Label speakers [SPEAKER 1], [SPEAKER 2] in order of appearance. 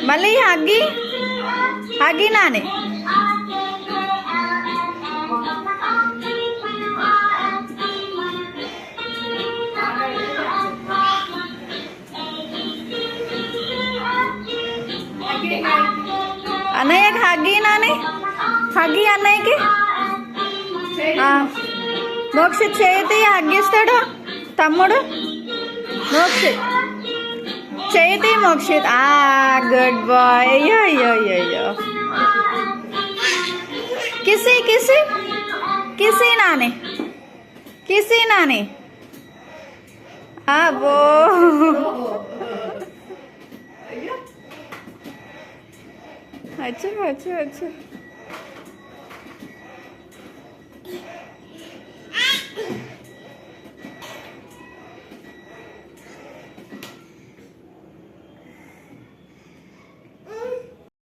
[SPEAKER 1] మళ్ళీ huggy huggy Nani. అన్నయ్యకి huggy Nani, huggy అన్నయ్యకి. మోక్షిత్ చేతి హగ్గిస్తాడు తమ్ముడు. మోక్షిత్ చేతి, మోక్షిత్. Good bye. అయ్యో అయ్యో అయ్యో అయ్యో. కిసి కిసి కిసి నాని, కిసి నాని. అబ్బో अच्छा अच्छा अच्छा.